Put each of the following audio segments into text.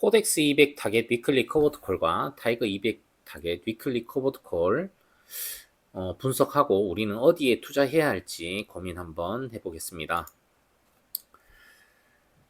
코덱스 200 타겟 위클리 커버드 콜과 타이거 200 타겟 위클리 커버드 콜 분석하고 우리는 어디에 투자해야 할지 고민 한번 해보겠습니다.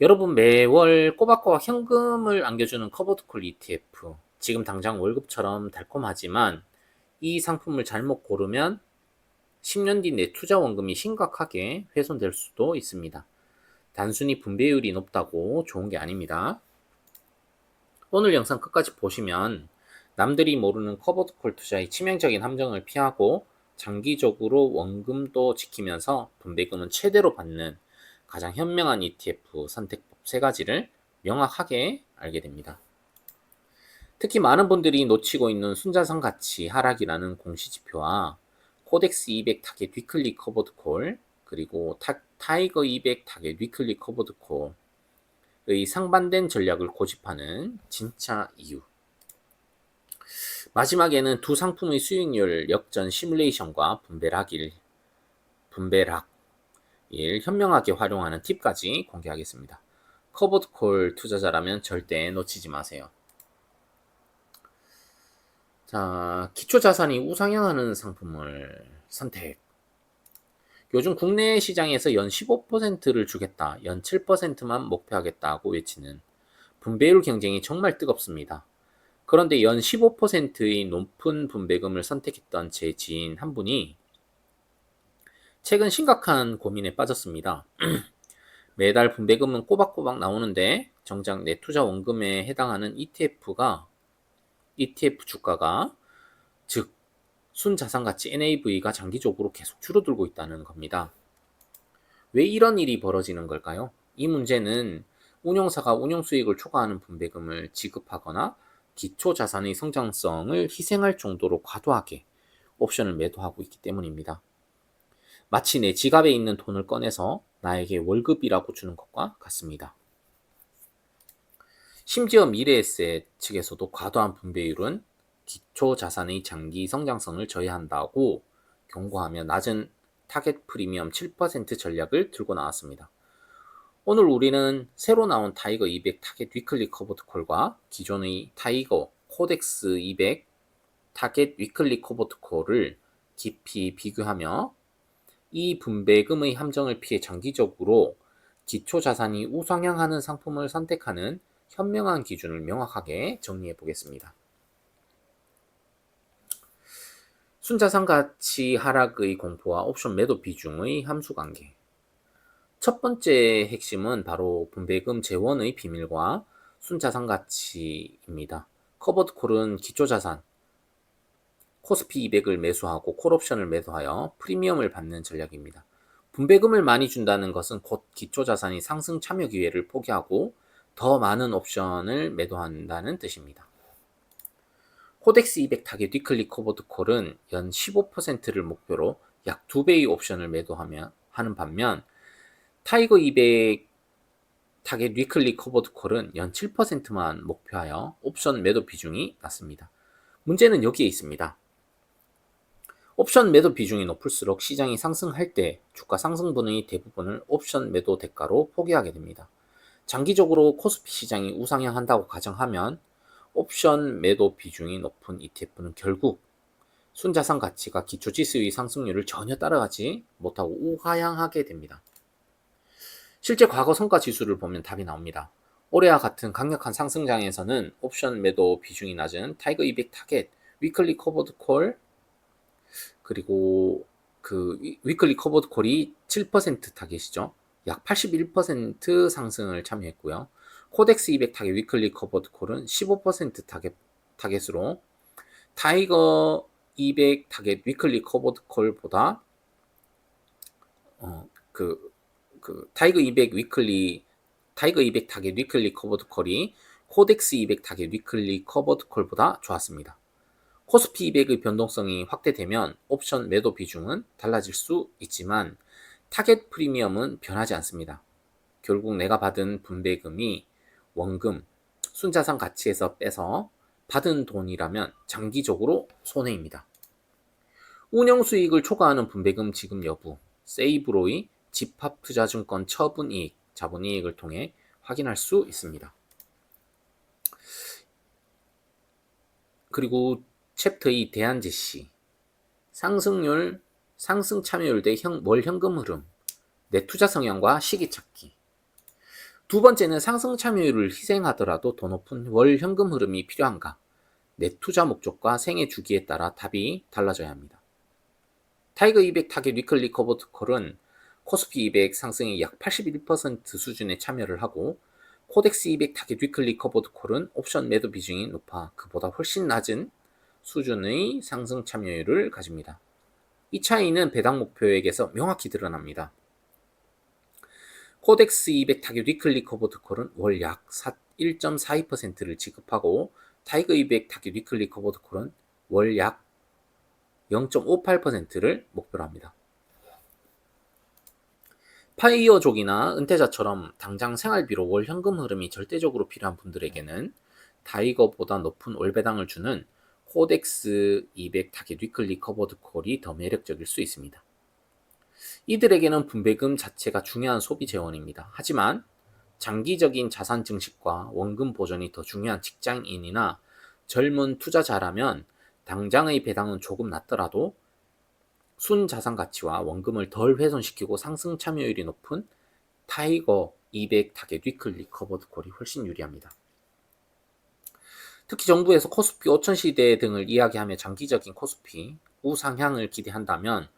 여러분, 매월 꼬박꼬박 현금을 안겨주는 커버드 콜 ETF, 지금 당장 월급처럼 달콤하지만 이 상품을 잘못 고르면 10년 뒤 내 투자 원금이 심각하게 훼손될 수도 있습니다. 단순히 분배율이 높다고 좋은 게 아닙니다. 오늘 영상 끝까지 보시면 남들이 모르는 커버드 콜 투자의 치명적인 함정을 피하고 장기적으로 원금도 지키면서 분배금은 최대로 받는 가장 현명한 ETF 선택법 3가지를 명확하게 알게 됩니다. 특히 많은 분들이 놓치고 있는 순자산 가치 하락이라는 공시지표와 코덱스 200 타겟 위클리 커버드 콜, 그리고 타이거 200 타겟 위클리 커버드 콜의 상반된 전략을 고집하는 진짜 이유. 마지막에는 두 상품의 수익률 역전 시뮬레이션과 분배락을 현명하게 활용하는 팁까지 공개하겠습니다. 커버드 콜 투자자라면 절대 놓치지 마세요. 자, 기초 자산이 우상향하는 상품을 선택. 요즘 국내 시장에서 연 15%를 주겠다, 연 7%만 목표하겠다고 외치는 분배율 경쟁이 정말 뜨겁습니다. 그런데 연 15%의 높은 분배금을 선택했던 제 지인 한 분이 최근 심각한 고민에 빠졌습니다. 매달 분배금은 꼬박꼬박 나오는데 정작 내 투자 원금에 해당하는 ETF 주가가, 즉 순자산가치 NAV가 장기적으로 계속 줄어들고 있다는 겁니다. 왜 이런 일이 벌어지는 걸까요? 이 문제는 운용사가 운용수익을 초과하는 분배금을 지급하거나 기초 자산의 성장성을 희생할 정도로 과도하게 옵션을 매도하고 있기 때문입니다. 마치 내 지갑에 있는 돈을 꺼내서 나에게 월급이라고 주는 것과 같습니다. 심지어 미래에셋 측에서도 과도한 분배율은 기초 자산의 장기 성장성을 저해한다고 경고하며 낮은 타겟 프리미엄 7% 전략을 들고 나왔습니다. 오늘 우리는 새로 나온 타이거 200 타겟 위클리 커버드 콜과 기존의 타이거 코덱스 200 타겟 위클리 커버드 콜을 깊이 비교하며 이 분배금의 함정을 피해 장기적으로 기초 자산이 우상향하는 상품을 선택하는 현명한 기준을 명확하게 정리해 보겠습니다. 순자산 가치 하락의 공포와 옵션 매도 비중의 함수관계. 첫 번째 핵심은 바로 분배금 재원의 비밀과 순자산 가치입니다. 커버드 콜은 기초자산, 코스피 200을 매수하고 콜옵션을 매도하여 프리미엄을 받는 전략입니다. 분배금을 많이 준다는 것은 곧 기초자산이 상승 참여 기회를 포기하고 더 많은 옵션을 매도한다는 뜻입니다. 코덱스 200 타겟 위클리 커버드 콜은 연 15%를 목표로 약 2배의 옵션을 매도하는 반면 타이거 200 타겟 위클리 커버드 콜은 연 7%만 목표하여 옵션 매도 비중이 낮습니다. 문제는 여기에 있습니다. 옵션 매도 비중이 높을수록 시장이 상승할 때 주가 상승분의 대부분을 옵션 매도 대가로 포기하게 됩니다. 장기적으로 코스피 시장이 우상향한다고 가정하면 옵션 매도 비중이 높은 ETF는 결국 순자산 가치가 기초지수의 상승률을 전혀 따라가지 못하고 우하향하게 됩니다. 실제 과거 성과 지수를 보면 답이 나옵니다. 올해와 같은 강력한 상승장에서는 옵션 매도 비중이 낮은 타이거 200 타겟 위클리 커버드 콜, 그리고 그 위클리 커버드 콜이 7% 타겟이죠. 약 81% 상승을 참여했고요. 코덱스 200 타겟 위클리 커버드 콜은 15% 타겟으로 타이거 200 타겟 위클리 커버드 콜보다 타이거 200 타겟 위클리 커버드 콜이 코덱스 200 타겟 위클리 커버드 콜보다 좋았습니다. 코스피 200의 변동성이 확대되면 옵션 매도 비중은 달라질 수 있지만 타겟 프리미엄은 변하지 않습니다. 결국 내가 받은 분배금이 원금, 순자산 가치에서 빼서 받은 돈이라면 장기적으로 손해입니다. 운영 수익을 초과하는 분배금 지급 여부, 세이브로의 집합투자증권 처분이익, 자본이익을 통해 확인할 수 있습니다. 그리고 챕터 2 대안 제시, 상승률, 상승 참여율 대 월 현금 흐름, 내 투자 성향과 시기 찾기. 두 번째는 상승 참여율을 희생하더라도 더 높은 월 현금 흐름이 필요한가? 내 투자 목적과 생애 주기에 따라 답이 달라져야 합니다. 타이거 200 타겟 위클리 커버드 콜은 코스피 200 상승의 약 81% 수준에 참여를 하고, 코덱스 200 타겟 위클리 커버드 콜은 옵션 매도 비중이 높아 그보다 훨씬 낮은 수준의 상승 참여율을 가집니다. 이 차이는 배당 목표액에서 명확히 드러납니다. 코덱스 200 타겟 위클리 커버드 콜은 월 약 1.42%를 지급하고, 타이거 200 타겟 위클리 커버드 콜은 월 약 0.58%를 목표로 합니다. 파이어족이나 은퇴자처럼 당장 생활비로 월 현금 흐름이 절대적으로 필요한 분들에게는 타이거보다 높은 월 배당을 주는 코덱스 200 타겟 위클리 커버드 콜이 더 매력적일 수 있습니다. 이들에게는 분배금 자체가 중요한 소비 재원입니다. 하지만 장기적인 자산 증식과 원금 보존이 더 중요한 직장인이나 젊은 투자자라면 당장의 배당은 조금 낮더라도 순자산 가치와 원금을 덜 훼손시키고 상승 참여율이 높은 타이거 200 타겟 위클리 커버드 콜이 훨씬 유리합니다. 특히 정부에서 코스피 5000 시대 등을 이야기하며 장기적인 코스피 우상향을 기대한다면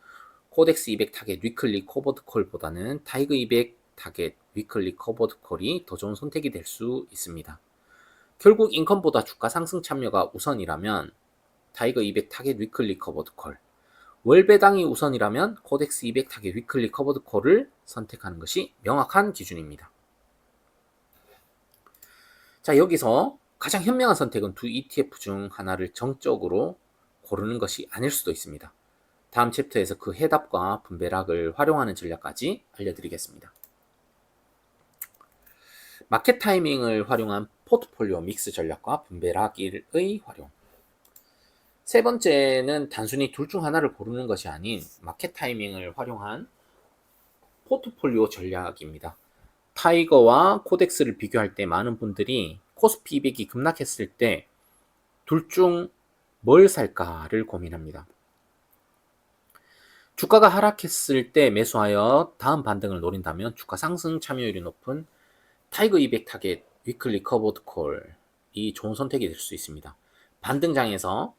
코덱스 200 타겟 위클리 커버드 콜보다는 타이거 200 타겟 위클리 커버드 콜이 더 좋은 선택이 될 수 있습니다. 결국 인컴보다 주가 상승 참여가 우선이라면 타이거 200 타겟 위클리 커버드 콜, 월 배당이 우선이라면 코덱스 200 타겟 위클리 커버드 콜을 선택하는 것이 명확한 기준입니다. 자, 여기서 가장 현명한 선택은 두 ETF 중 하나를 정적으로 고르는 것이 아닐 수도 있습니다. 다음 챕터에서 그 해답과 분배락을 활용하는 전략까지 알려드리겠습니다. 마켓 타이밍을 활용한 포트폴리오 믹스 전략과 분배락의 활용. 세 번째는 단순히 둘 중 하나를 고르는 것이 아닌 마켓 타이밍을 활용한 포트폴리오 전략입니다. 타이거와 코덱스를 비교할 때 많은 분들이 코스피 200이 급락했을 때 둘 중 뭘 살까를 고민합니다. 주가가 하락했을 때 매수하여 다음 반등을 노린다면 주가 상승 참여율이 높은 타이거 200 타겟 위클리 커버드 콜이 좋은 선택이 될 수 있습니다. 반등장에서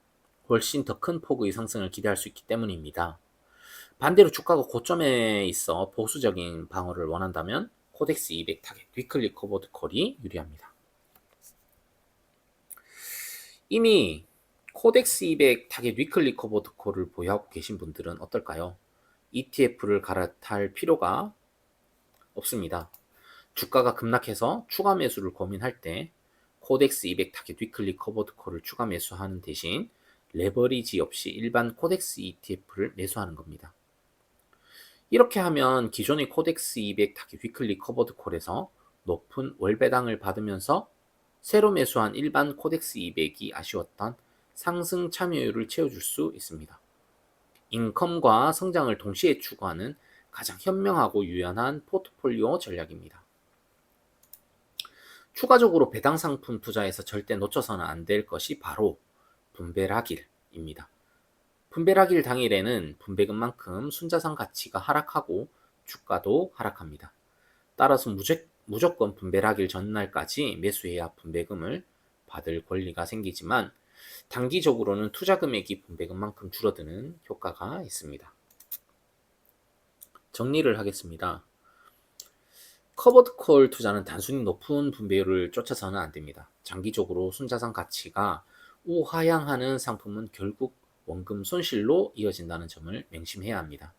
훨씬 더 큰 폭의 상승을 기대할 수 있기 때문입니다. 반대로 주가가 고점에 있어 보수적인 방어를 원한다면 코덱스 200 타겟 위클리 커버드 콜이 유리합니다. 이미 코덱스 200 타겟 위클리 커버드 콜을 보유하고 계신 분들은 어떨까요? ETF를 갈아탈 필요가 없습니다. 주가가 급락해서 추가 매수를 고민할 때 코덱스 200 타겟 위클리 커버드 콜을 추가 매수하는 대신 레버리지 없이 일반 코덱스 ETF를 매수하는 겁니다. 이렇게 하면 기존의 코덱스 200 타겟 위클리 커버드 콜에서 높은 월 배당을 받으면서 새로 매수한 일반 코덱스 200이 아쉬웠던 상승 참여율을 채워줄 수 있습니다. 인컴과 성장을 동시에 추구하는 가장 현명하고 유연한 포트폴리오 전략입니다. 추가적으로 배당 상품 투자에서 절대 놓쳐서는 안 될 것이 바로 분배락일입니다. 분배락일 당일에는 분배금만큼 순자산 가치가 하락하고 주가도 하락합니다. 따라서 무조건 분배락일 전날까지 매수해야 분배금을 받을 권리가 생기지만 단기적으로는 투자 금액이 분배금만큼 줄어드는 효과가 있습니다. 정리를 하겠습니다. 커버드콜 투자는 단순히 높은 분배율을 쫓아서는 안 됩니다. 장기적으로 순자산 가치가 우하향하는 상품은 결국 원금 손실로 이어진다는 점을 명심해야 합니다.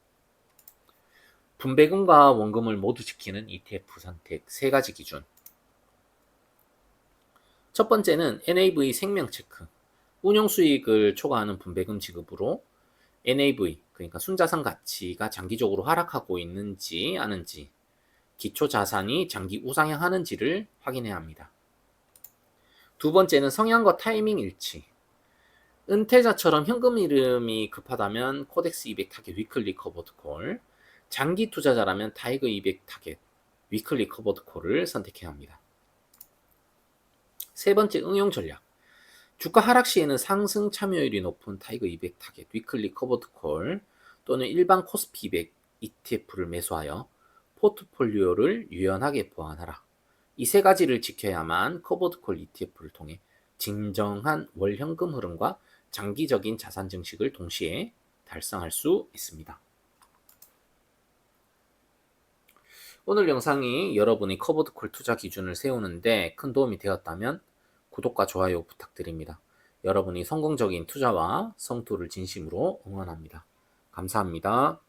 분배금과 원금을 모두 지키는 ETF 선택 3가지 기준. 첫 번째는 NAV 생명 체크. 운용 수익을 초과하는 분배금 지급으로 NAV, 그러니까 순자산 가치가 장기적으로 하락하고 있는지 아닌지, 기초 자산이 장기 우상향하는지를 확인해야 합니다. 두 번째는 성향과 타이밍 일치. 은퇴자처럼 현금 흐름이 급하다면 코덱스 200 타겟 위클리 커버드 콜, 장기 투자자라면 타이거 200 타겟 위클리 커버드 콜을 선택해야 합니다. 세 번째 응용 전략. 주가 하락 시에는 상승 참여율이 높은 타이거 200 타겟, 위클리 커버드 콜 또는 일반 코스피 200 ETF를 매수하여 포트폴리오를 유연하게 보완하라. 이 세 가지를 지켜야만 커버드 콜 ETF를 통해 진정한 월 현금 흐름과 장기적인 자산 증식을 동시에 달성할 수 있습니다. 오늘 영상이 여러분이 커버드 콜 투자 기준을 세우는데 큰 도움이 되었다면 구독과 좋아요 부탁드립니다. 여러분이 성공적인 투자와 성투를 진심으로 응원합니다. 감사합니다.